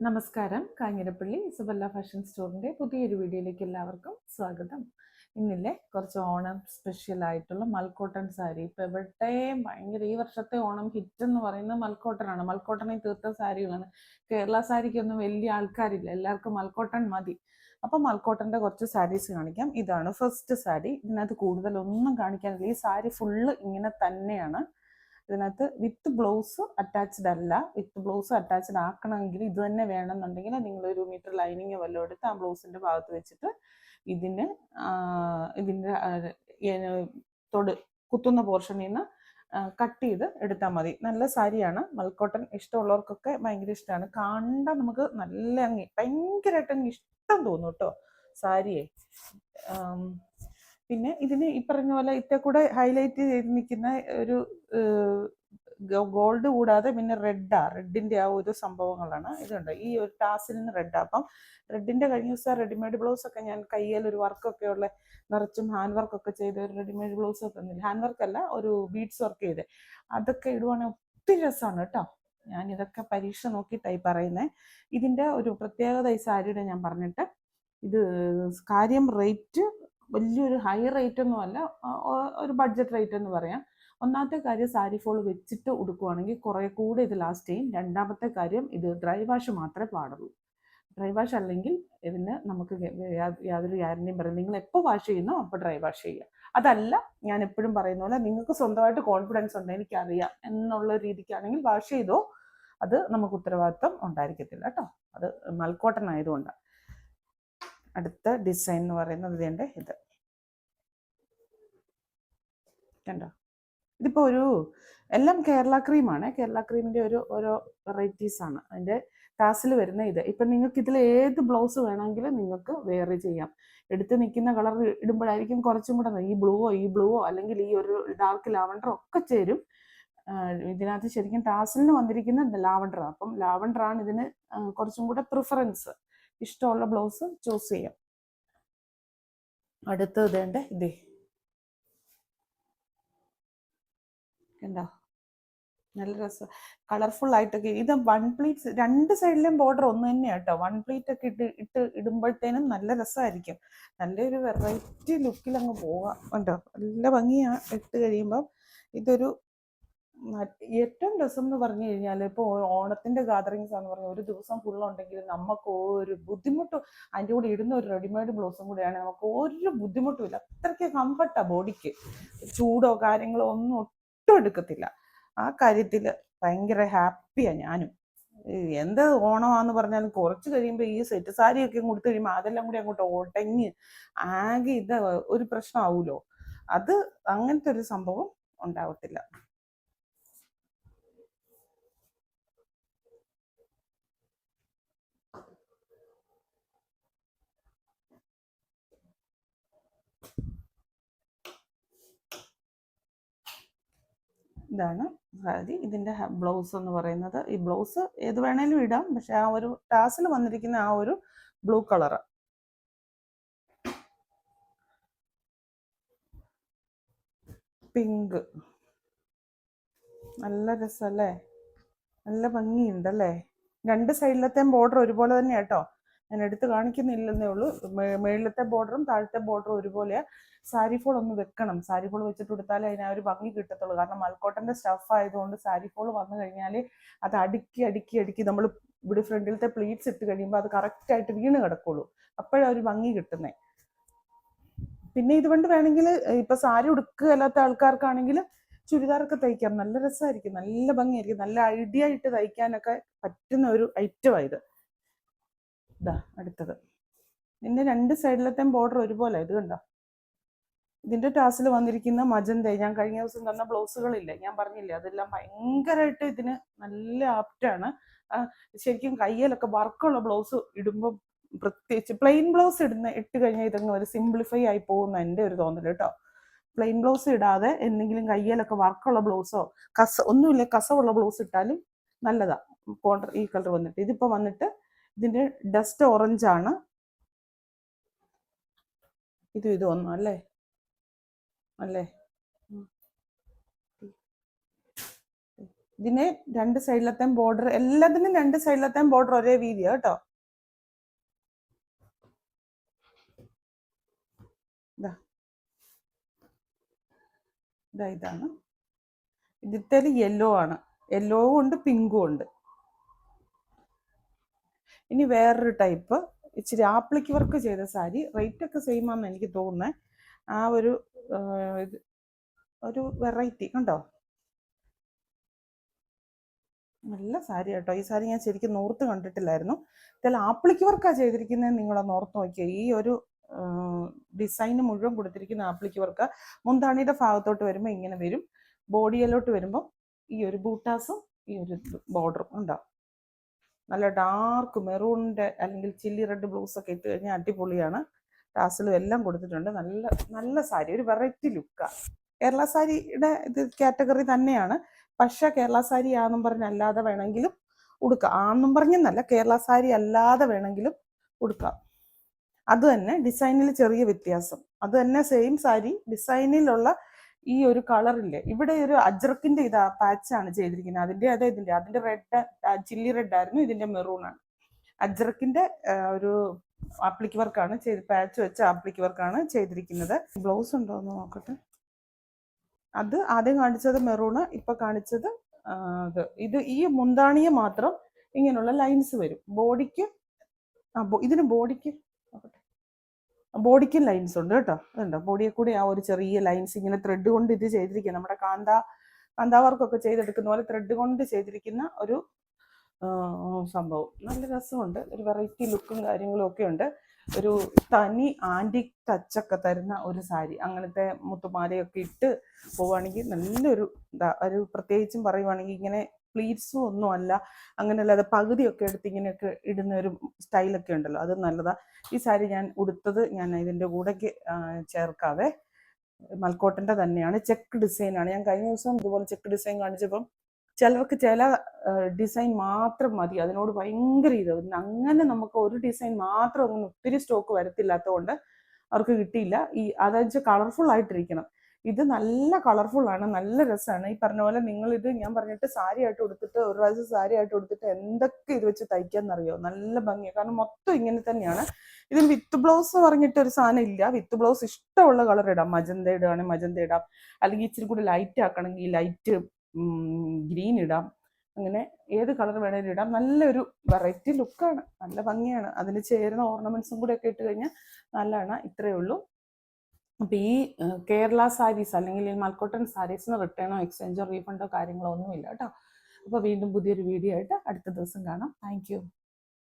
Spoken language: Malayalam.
നമസ്കാരം. കാഞ്ഞിരപ്പള്ളി ഇസബല്ല ഫാഷൻ സ്റ്റോറിൻ്റെ പുതിയൊരു വീഡിയോയിലേക്ക് എല്ലാവർക്കും സ്വാഗതം. ഇന്നില്ലേ കുറച്ച് ഓണം സ്പെഷ്യൽ ആയിട്ടുള്ള മൽക്കോട്ടൺ സാരി. ഇപ്പം എവിടെയും ഭയങ്കര ഈ വർഷത്തെ ഓണം ഹിറ്റ് എന്ന് പറയുന്നത് മൽക്കോട്ടനാണ്. മൽക്കോട്ടണിൽ തീർത്ത സാരികളാണ്. കേരള സാരിക്കൊന്നും വലിയ ആൾക്കാരില്ല, എല്ലാവർക്കും മൽക്കോട്ടൺ മതി. അപ്പം മൽക്കോട്ടൻ്റെ കുറച്ച് സാരീസ് കാണിക്കാം. ഇതാണ് ഫസ്റ്റ് സാരി. ഇതിനകത്ത് കൂടുതലൊന്നും കാണിക്കാനില്ല. ഈ സാരി ഫുള്ള് ഇങ്ങനെ തന്നെയാണ്. ഇതിനകത്ത് വിത്ത് ബ്ലൗസ് അറ്റാച്ച്ഡ് അല്ല. വിത്ത് ബ്ലൗസ് അറ്റാച്ച്ഡ് ആക്കണമെങ്കിൽ ഇത് തന്നെ വേണമെന്നുണ്ടെങ്കിൽ നിങ്ങൾ 1 മീറ്റർ ലൈനിങ് വല്ലതും എടുത്ത് ആ ബ്ലൗസിൻ്റെ ഭാഗത്ത് വെച്ചിട്ട് ഇതിൻ്റെ തൊട് കുത്തുന്ന പോർഷനിൽ നിന്ന് കട്ട് ചെയ്ത് എടുത്താൽ മതി. നല്ല സാരിയാണ്. മൽക്കോട്ടൺ ഇഷ്ടമുള്ളവർക്കൊക്കെ ഭയങ്കര ഇഷ്ടമാണ്. കണ്ടാൽ നമുക്ക് നല്ല ഭയങ്കരമായിട്ട് ഇഷ്ടം തോന്നും കേട്ടോ സാരിയെ. പിന്നെ ഇതിന് ഈ പറഞ്ഞ പോലെ ഇത്തെ കൂടെ ഹൈലൈറ്റ് ചെയ്ത് നിൽക്കുന്ന ഒരു ഗോൾഡ് കൂടാതെ പിന്നെ റെഡിന്റെ ആ ഒരു സംഭവങ്ങളാണ്. ഇതുണ്ട് ഈ ഒരു ടാസിലിന് റെഡ്. അപ്പം റെഡിന്റെ കഴിഞ്ഞ ദിവസം റെഡിമെയ്ഡ് ബ്ലൗസ് ഒക്കെ ഞാൻ കയ്യിൽ ഒരു വർക്കൊക്കെ ഉള്ള നിറച്ചും ഹാൻഡ് വർക്കൊക്കെ ചെയ്ത് ഒരു റെഡിമെയ്ഡ് ബ്ലൗസ് ഒക്കെ തന്നില്ല. ഹാൻഡ് വർക്ക് അല്ല, ഒരു ബീഡ്സ് വർക്ക് ചെയ്ത് അതൊക്കെ ഇടുവാണെങ്കിൽ ഒത്തിരി രസമാണ് കേട്ടോ. ഞാൻ ഇതൊക്കെ പരീക്ഷ നോക്കിയിട്ടായി പറയുന്നത്. ഇതിന്റെ ഒരു പ്രത്യേകത ഈ സാരിയുടെ ഞാൻ പറഞ്ഞിട്ട്, ഇത് കാര്യം റേറ്റ് വലിയൊരു ഹൈ റേറ്റ് ഒന്നും അല്ല, ഒരു ബഡ്ജറ്റ് റേറ്റ് എന്ന് പറയാം. ഒന്നാമത്തെ കാര്യം, സാരി ഫോൾ വെച്ചിട്ട് ഉടുക്കുവാണെങ്കിൽ കുറേ കൂടെ ഇത് ലാസ്റ്റ് ചെയ്യും. രണ്ടാമത്തെ കാര്യം, ഇത് ഡ്രൈ വാഷ് മാത്രമേ പാടുള്ളൂ. ഡ്രൈ വാഷ് അല്ലെങ്കിൽ ഇതിന് നമുക്ക് യാതൊരു ഗ്യാരണ്ടിയും പറയും. നിങ്ങൾ എപ്പോൾ വാഷ് ചെയ്യുന്നോ അപ്പോൾ ഡ്രൈ വാഷ് ചെയ്യുക. അതല്ല, ഞാൻ എപ്പോഴും പറയുന്ന പോലെ നിങ്ങൾക്ക് സ്വന്തമായിട്ട് കോൺഫിഡൻസ് ഉണ്ട്, എനിക്കറിയാം എന്നുള്ള രീതിക്കാണെങ്കിൽ വാഷ് ചെയ്തോ, അത് നമുക്ക് ഉത്തരവാദിത്വം ഉണ്ടായിരിക്കത്തില്ല കേട്ടോ. അത് മൽക്കോട്ടൺ ആയതുകൊണ്ടാണ്. അടുത്ത ഡിസൈൻ എന്ന് പറയുന്നത് ഇതിൻ്റെ ഇത് കണ്ടോ. ഇതിപ്പോൾ എല്ലാം കേരള ക്രീമാണ്. കേരള ക്രീമിൻ്റെ ഓരോ വെറൈറ്റീസ് ആണ്. അതിൻ്റെ ടാസിൽ വരുന്ന ഇത്. ഇപ്പം നിങ്ങൾക്ക് ഇതിൽ ഏത് ബ്ലൗസ് വേണമെങ്കിലും നിങ്ങൾക്ക് വേറെ ചെയ്യാം. എടുത്ത് നിൽക്കുന്ന കളർ ഇടുമ്പോഴായിരിക്കും കുറച്ചും കൂടെ ഈ ബ്ലൂവോ അല്ലെങ്കിൽ ഈ ഒരു ഡാർക്ക് ലാവണ്ടറോ ഒക്കെ ചേരും. ഇതിനകത്ത് ശരിക്കും ടാസിലിന് വന്നിരിക്കുന്ന ലാവണ്ടറാണ്. അപ്പം ലാവണ്ടറാണ് ഇതിന് കുറച്ചും കൂടെ പ്രിഫറൻസ്. ഇഷ്ടമുള്ള ബ്ലൗസ് ചൂസ് ചെയ്യാം. അടുത്തത് വേണ്ട ഇതേ കണ്ടോ, നല്ല രസം കളർഫുൾ ആയിട്ടൊക്കെ. ഇത് 1 പ്ലീറ്റ്സ്, രണ്ട് സൈഡിലെയും ബോർഡർ ഒന്ന് തന്നെയാണ് കേട്ടോ. 1 പ്ലീറ്റ് ഒക്കെ ഇടുമ്പോഴത്തേനും നല്ല രസമായിരിക്കും. നല്ലൊരു വെറൈറ്റി ലുക്കിൽ അങ്ങ് പോവാം. കണ്ടോ, നല്ല ഭംഗിയാണ് ഇട്ട് കഴിയുമ്പം. ഇതൊരു ഏറ്റവും രസം എന്ന് പറഞ്ഞു കഴിഞ്ഞാൽ, ഇപ്പോൾ ഓണത്തിന്റെ ഗാദറിങ്സ് ആണെന്ന് പറഞ്ഞാൽ ഒരു ദിവസം ഫുള്ളുണ്ടെങ്കിൽ നമുക്ക് ഒരു ബുദ്ധിമുട്ടും, അതിൻ്റെ കൂടെ ഇടുന്ന ഒരു റെഡിമെയ്ഡ് ബ്ലൗസും കൂടെയാണ്, നമുക്ക് ഒരു ബുദ്ധിമുട്ടും ഇല്ല. അത്രയ്ക്ക് കംഫർട്ടാണ് ബോഡിക്ക്. ചൂടോ കാര്യങ്ങളോ ഒന്നും ഒട്ടും എടുക്കത്തില്ല. ആ കാര്യത്തിൽ ഭയങ്കര ഹാപ്പിയാണ് ഞാനും. എന്ത് ഓണമാന്ന് പറഞ്ഞാലും കുറച്ച് കഴിയുമ്പോൾ ഈ സെറ്റ് സാരിയൊക്കെ കൊടുത്തു കഴിയുമ്പോൾ അതെല്ലാം കൂടി അങ്ങോട്ട് ഒടങ്ങി ആകെ ഇത് ഒരു പ്രശ്നമാവുമല്ലോ. അത് അങ്ങനത്തെ ഒരു സംഭവം ഉണ്ടാവത്തില്ല. ഇതാണ് സാരി. ഇതിൻ്റെ ബ്ലൗസ് എന്ന് പറയുന്നത്, ഈ ബ്ലൗസ് ഏത് വേണേലും ഇടാം, പക്ഷെ ആ ഒരു ടാസിൽ വന്നിരിക്കുന്ന ആ ഒരു ബ്ലൂ കളറ്. പിങ്ക്, നല്ല രസമല്ലേ, നല്ല ഭംഗിയുണ്ടല്ലേ. രണ്ട് സൈഡിലത്തെയും ബോർഡർ ഒരുപോലെ തന്നെയാണ് കേട്ടോ. ഞാൻ എടുത്ത് കാണിക്കുന്നില്ലെന്നേ ഉള്ളൂ. മേളിലത്തെ ബോർഡറും താഴത്തെ ബോർഡറും ഒരുപോലെയാണ്. സാരി ഫോൾ ഒന്ന് വെക്കണം. സാരി ഫോൾ വെച്ചിട്ട് കൊടുത്താലേ അതിന് ആ ഒരു ഭംഗി കിട്ടത്തുള്ളൂ. കാരണം മൽക്കോട്ടൻ്റെ സ്റ്റഫ് ആയതുകൊണ്ട് സാരി ഫോൾ വന്നു കഴിഞ്ഞാൽ അത് അടുക്കി അടുക്കി അടുക്കി നമ്മൾ ഇവിടെ ഫ്രണ്ടിലത്തെ പ്ലീറ്റ്സ് ഇട്ട് കഴിയുമ്പോൾ അത് കറക്റ്റായിട്ട് വീണ് കിടക്കുള്ളൂ. അപ്പോഴാണ് ഒരു ഭംഗി കിട്ടുന്നത്. പിന്നെ ഇതുകൊണ്ട് വേണമെങ്കിൽ ഇപ്പം സാരി ഉടുക്കുകയല്ലാത്ത ആൾക്കാർക്കാണെങ്കിൽ ചുരിദാറൊക്കെ തയ്ക്കാം. നല്ല രസമായിരിക്കും, നല്ല ഭംഗിയായിരിക്കും. നല്ല ഐഡിയ ആയിട്ട് തയ്ക്കാനൊക്കെ പറ്റുന്ന ഒരു ഐറ്റമാണ് ഇതാ അടുത്തത്. ഇതിന്റെ രണ്ട് സൈഡിലത്തെയും ബോർഡർ ഒരുപോലെ. ഇത് കണ്ടോ, ഇതിന്റെ ടാസിൽ വന്നിരിക്കുന്ന മജന്ത, ഞാൻ കഴിഞ്ഞ ദിവസം തന്ന ബ്ലൗസുകളില്ലേ, ഞാൻ പറഞ്ഞില്ലേ, അതെല്ലാം ഭയങ്കരമായിട്ട് ഇതിന് നല്ല ആപ്റ്റാണ്. ശരിക്കും കയ്യിലൊക്കെ വർക്കുള്ള ബ്ലൗസ് ഇടുമ്പോൾ, പ്രത്യേകിച്ച് പ്ലെയിൻ ബ്ലൗസ് ഇട്ട് കഴിഞ്ഞാൽ ഇതങ്ങ് ഒരു സിംപ്ലിഫൈ ആയി പോകുന്ന എൻ്റെ ഒരു തോന്നൽ കേട്ടോ. പ്ലെയിൻ ബ്ലൗസ് ഇടാതെ എന്തെങ്കിലും കയ്യിലൊക്കെ വർക്കുള്ള ബ്ലൗസോ ഒന്നുമില്ല കസവുള്ള ബ്ലൗസ് ഇട്ടാലും നല്ലതാ. കോണ്ടർ ഈ കളർ വന്നിട്ട്, ഇതിപ്പോൾ വന്നിട്ട് ഇതിന്റെ ഡസ്റ്റ് ഓറഞ്ച് ആണ്. ഇതൊന്നും അല്ലേ, അല്ലേ. ഇതിന് രണ്ട് സൈഡിലത്തെ ബോർഡർ, എല്ലാത്തിനും രണ്ട് സൈഡിലത്തെ ബോർഡർ ഒരേ വീതിയാ കേട്ടോ. ഇതാണ്. ഇതിത്തെ യെല്ലോ ആണ്, യെല്ലോവും ഉണ്ട് പിങ്കും ഉണ്ട്. ഇനി വേറൊരു ടൈപ്പ് ഇച്ചിരി ആപ്ലിക് വർക്ക് ചെയ്ത സാരി, റേറ്റ് ഒക്കെ സെയിം ആണെന്ന് എനിക്ക് തോന്നുന്നത്. ആ ഒരു ഒരു വെറൈറ്റി കണ്ടോ, നല്ല സാരി കേട്ടോ. ഈ സാരി ഞാൻ ശരിക്കും നോർത്ത് കണ്ടിട്ടില്ലായിരുന്നു. ഇതിൽ ആപ്ലിക് വർക്കാണ് ചെയ്തിരിക്കുന്നത്, നിങ്ങളൊന്ന് ഓർത്ത് നോക്കിയോ. ഈ ഒരു ഡിസൈന് മുഴുവൻ കൊടുത്തിരിക്കുന്ന ആപ്ലിക് വർക്ക്. മുന്താണിയുടെ ഭാഗത്തോട്ട് വരുമ്പോൾ ഇങ്ങനെ വരും, ബോഡിയിലോട്ട് വരുമ്പോൾ ഈ ഒരു ബൂട്ടാസും ഈ ഒരു ബോർഡറും ഉണ്ടാവും. നല്ല ഡാർക്ക് മെറൂണിൻ്റെ അല്ലെങ്കിൽ ചില്ലി റെഡ് ബ്ലൗസൊക്കെ ഇട്ട് കഴിഞ്ഞാൽ അടിപൊളിയാണ്. ടാസിലും എല്ലാം കൊടുത്തിട്ടുണ്ട്. നല്ല നല്ല സാരി, ഒരു വെറൈറ്റി ലുക്കാണ്. കേരള സാരിയുടെ ഇത് കാറ്റഗറി തന്നെയാണ്. പക്ഷേ കേരള സാരി ആണെന്നും പറഞ്ഞ് അല്ലാതെ വേണമെങ്കിലും ഉടുക്കാം. ആണെന്നും പറഞ്ഞെന്നല്ല, കേരള സാരി അല്ലാതെ വേണമെങ്കിലും ഉടുക്കാം. അത് തന്നെ ഡിസൈനിൽ ചെറിയ വ്യത്യാസം. അത് തന്നെ സെയിം സാരി, ഡിസൈനിലുള്ള ഈ ഒരു കളറില്ലേ, ഇവിടെ ഒരു അജ്രക്കിന്റെ ഇതാ പാച്ചാണ് ചെയ്തിരിക്കുന്നത്. അതിന്റെ റെഡ്, ചില്ലി റെഡ് ആയിരുന്നു, ഇതിന്റെ മെറൂണാണ്. അജ്രക്കിന്റെ ഒരു ആപ്ലിക് വർക്കാണ് ചെയ്ത്, പാച്ച് വെച്ച ആപ്ലിക് വർക്കാണ് ചെയ്തിരിക്കുന്നത്. ബ്ലൗസ് ഉണ്ടോ എന്ന് നോക്കട്ടെ. അത് ആദ്യം കാണിച്ചത് മെറൂണ്, ഇപ്പൊ കാണിച്ചത് ഇത്. ഈ മുന്താണിയെ മാത്രം ഇങ്ങനെയുള്ള ലൈൻസ് വരും. ബോഡിക്ക് ഇതിന് ബോഡിക്കും ലൈൻസ് ഉണ്ട് കേട്ടോ. അതുണ്ടോ, ബോഡിയെ കൂടി ആ ഒരു ചെറിയ ലൈൻസ് ഇങ്ങനെ ത്രെഡ് കൊണ്ട് ഇത് ചെയ്തിരിക്കുക. നമ്മുടെ കാന്താ വർക്കൊക്കെ ചെയ്തെടുക്കുന്ന പോലെ ത്രെഡ് കൊണ്ട് ചെയ്തിരിക്കുന്ന ഒരു സംഭവം. നല്ല രസമുണ്ട്, ഒരു വെറൈറ്റി ലുക്കും കാര്യങ്ങളും ഒക്കെ ഉണ്ട്. ഒരു തനി ആൻറ്റിക് ടച്ചൊക്കെ തരുന്ന ഒരു സാരി. അങ്ങനത്തെ മുത്തുമാലയൊക്കെ ഇട്ട് പോവുകയാണെങ്കിൽ നല്ലൊരു ഒരു പ്രത്യേകിച്ചും പറയുവാണെങ്കിൽ ഇങ്ങനെ പ്ലീറ്റ്സും ഒന്നും അല്ല, അങ്ങനെയല്ലാതെ പകുതിയൊക്കെ എടുത്ത് ഇങ്ങനെയൊക്കെ ഇടുന്ന ഒരു സ്റ്റൈലൊക്കെ ഉണ്ടല്ലോ, അത് നല്ലതാ. ഈ സാരി ഞാൻ ഉടുത്തത് ഞാൻ ഇതിൻ്റെ കൂടെക്ക് ചേർക്കാവേ. മൽക്കോട്ടൻ്റെ തന്നെയാണ്, ചെക്ക് ഡിസൈനാണ്. ഞാൻ കഴിഞ്ഞ ദിവസം ഇതുപോലെ ചെക്ക് ഡിസൈൻ കാണിച്ചപ്പം ചിലർക്ക് ചില ഡിസൈൻ മാത്രം മതി, അതിനോട് ഭയങ്കര ഇത്. അങ്ങനെ നമുക്ക് ഒരു ഡിസൈൻ മാത്രം അങ്ങനെ ഒത്തിരി സ്റ്റോക്ക് വരത്തില്ലാത്തതുകൊണ്ട് അവർക്ക് കിട്ടിയില്ല. അതായത് കളർഫുൾ ആയിട്ടിരിക്കണം. ഇത് നല്ല കളർഫുൾ ആണ്, നല്ല രസമാണ്. ഈ പറഞ്ഞ പോലെ നിങ്ങളിത് ഞാൻ പറഞ്ഞിട്ട് സാരി ആയിട്ട് കൊടുത്തിട്ട്, ഒരു പ്രാവശ്യം സാരി ആയിട്ട് കൊടുത്തിട്ട് എന്തൊക്കെ ഇത് വെച്ച് തയ്ക്കാന്നറിയോ, നല്ല ഭംഗിയാണ്. കാരണം മൊത്തം ഇങ്ങനെ തന്നെയാണ്. ഇതിൽ വിത്ത് ബ്ലൗസ് പറഞ്ഞിട്ട് ഒരു സാധനം ഇല്ല. വിത്ത് ബ്ലൗസ് ഇഷ്ടമുള്ള കളർ ഇടാം. മജന്ത ഇടുകയാണെങ്കിൽ മജന്ത ഇടാം, അല്ലെങ്കിൽ ഇച്ചിരി കൂടി ലൈറ്റ് ആക്കണമെങ്കിൽ ലൈറ്റ് ഗ്രീൻ ഇടാം. അങ്ങനെ ഏത് കളർ വേണേലും ഇടാം. നല്ലൊരു വെറൈറ്റി ലുക്കാണ്, നല്ല ഭംഗിയാണ്. അതിന് ചേരുന്ന ഓർണമെന്റ്സും കൂടെ ഒക്കെ ഇട്ട് കഴിഞ്ഞാൽ നല്ലതാണ്. ഇത്രയേ ഉള്ളൂ. അപ്പോൾ ഈ കേരള സാരീസ് അല്ലെങ്കിൽ ഈ മൽക്കോട്ടൺ സാരീസിന് റിട്ടേണോ എക്സ്ചേഞ്ചോ റീഫണ്ടോ കാര്യങ്ങളോ ഒന്നുമില്ല കേട്ടോ. അപ്പോൾ വീണ്ടും പുതിയൊരു വീഡിയോ ആയിട്ട് അടുത്ത ദിവസം കാണാം. താങ്ക്